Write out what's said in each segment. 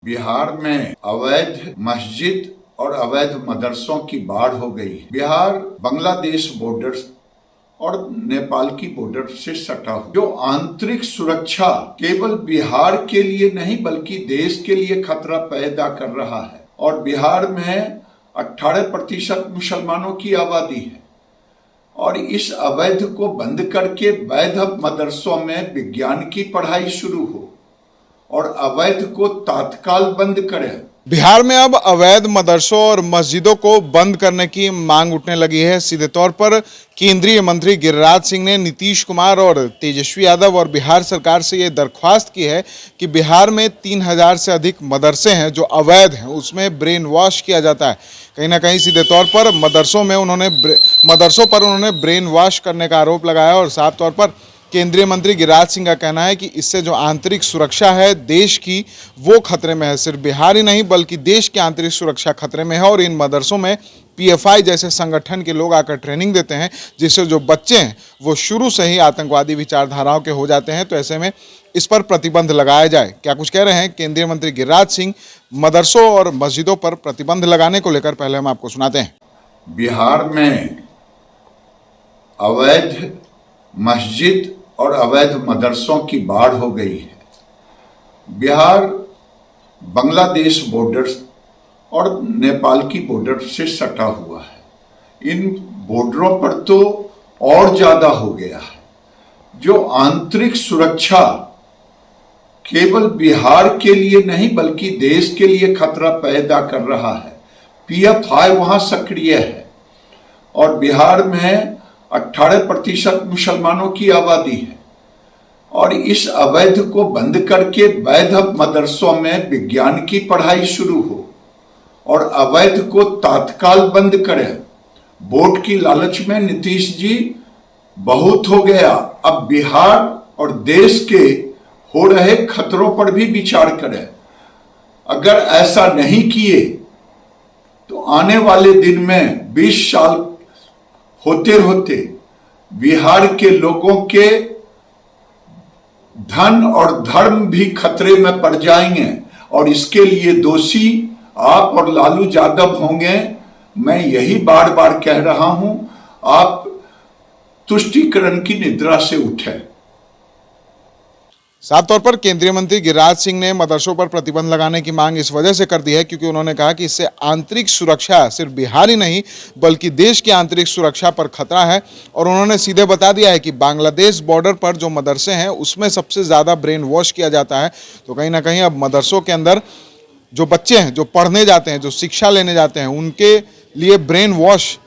बिहार में अवैध मस्जिद और अवैध मदरसों की बाढ़ हो गई है। बिहार बांग्लादेश बॉर्डर और नेपाल की बॉर्डर से सटा हुआ, जो आंतरिक सुरक्षा केवल बिहार के लिए नहीं बल्कि देश के लिए खतरा पैदा कर रहा है। और बिहार में 18% मुसलमानों की आबादी है और इस अवैध को बंद करके वैध मदरसों में विज्ञान की पढ़ाई शुरू हो और अवैध को तत्काल बंद करें। बिहार में अब अवैध मदरसों और मस्जिदों को बंद करने की मांग उठने लगी है। सीधे तौर पर केंद्रीय मंत्री गिरिराज सिंह ने नीतीश कुमार और तेजस्वी यादव और बिहार सरकार से ये दरख्वास्त की है कि बिहार में 3000 से अधिक मदरसे हैं जो अवैध हैं, उसमें ब्रेन वॉश किया जाता है। कहीं ना कहीं सीधे तौर पर मदरसों पर उन्होंने ब्रेन वॉश करने का आरोप लगाया और साफ तौर पर केंद्रीय मंत्री गिरिराज सिंह का कहना है कि इससे जो आंतरिक सुरक्षा है देश की, वो खतरे में है। सिर्फ बिहार ही नहीं बल्कि देश की आंतरिक सुरक्षा खतरे में है और इन मदरसों में पीएफआई जैसे संगठन के लोग आकर ट्रेनिंग देते हैं, जिससे जो बच्चे हैं वो शुरू से ही आतंकवादी विचारधाराओं के हो जाते हैं। तो ऐसे में इस पर प्रतिबंध लगाया जाए। क्या कुछ कह रहे हैं केंद्रीय मंत्री गिरिराज सिंह मदरसों और मस्जिदों पर प्रतिबंध लगाने को लेकर, पहले हम आपको सुनाते हैं। बिहार में अवैध मस्जिद और अवैध मदरसों की बाढ़ हो गई है। बिहार बांग्लादेश बॉर्डर और नेपाल की बॉर्डर से सटा हुआ है। इन बॉर्डरों पर तो और ज्यादा हो गया है। जो आंतरिक सुरक्षा केवल बिहार के लिए नहीं बल्कि देश के लिए खतरा पैदा कर रहा है। पीएफआई वहां सक्रिय है और बिहार में 18% मुसलमानों की आबादी है और इस अवैध को बंद करके वैध मदरसों में विज्ञान की पढ़ाई शुरू हो और अवैध को तत्काल बंद करें। वोट की लालच में नीतीश जी बहुत हो गया। अब बिहार और देश के हो रहे खतरों पर भी विचार करें। अगर ऐसा नहीं किए तो आने वाले दिन में 20 साल होते होते बिहार के लोगों के धन और धर्म भी खतरे में पड़ जाएंगे और इसके लिए दोषी आप और लालू यादव होंगे। मैं यही बार बार कह रहा हूं, आप तुष्टीकरण की निद्रा से उठे। साफ तौर पर केंद्रीय मंत्री गिरिराज सिंह ने मदरसों पर प्रतिबंध लगाने की मांग इस वजह से कर दी है क्योंकि उन्होंने कहा कि इससे आंतरिक सुरक्षा सिर्फ बिहार ही नहीं बल्कि देश की आंतरिक सुरक्षा पर खतरा है। और उन्होंने सीधे बता दिया है कि बांग्लादेश बॉर्डर पर जो मदरसे हैं उसमें सबसे ज़्यादा ब्रेन वॉश किया जाता है। तो कहीं ना कहीं अब मदरसों के अंदर जो बच्चे हैं, जो पढ़ने जाते हैं, जो शिक्षा लेने जाते हैं, उनके लिए ब्रेन वॉश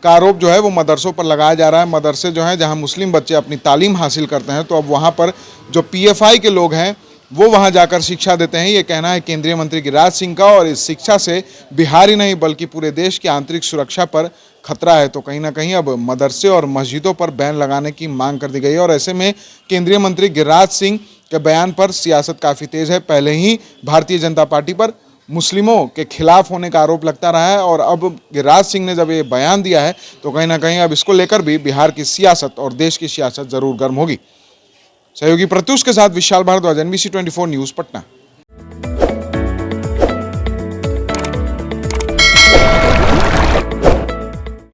का आरोप जो है वो मदरसों पर लगाया जा रहा है। मदरसे जो हैं जहां मुस्लिम बच्चे अपनी तालीम हासिल करते हैं, तो अब वहां पर जो पीएफआई के लोग हैं वो वहां जाकर शिक्षा देते हैं। ये कहना है केंद्रीय मंत्री गिरिराज सिंह का और इस शिक्षा से बिहार ही नहीं बल्कि पूरे देश की आंतरिक सुरक्षा पर खतरा है। तो कहीं ना कहीं अब मदरसे और मस्जिदों पर बैन लगाने की मांग कर दी गई है और ऐसे में केंद्रीय मंत्री गिरिराज सिंह के बयान पर सियासत काफ़ी तेज है। पहले ही भारतीय जनता पार्टी पर मुस्लिमों के खिलाफ होने का आरोप लगता रहा है और अब गिरिराज सिंह ने जब ये बयान दिया है तो कहीं ना कहीं अब इसको लेकर भी बिहार की सियासत और देश की सियासत जरूर गर्म होगी। सहयोगी प्रत्युष के साथ विशाल भारद्वाज, NBC 24 न्यूज़, पटना।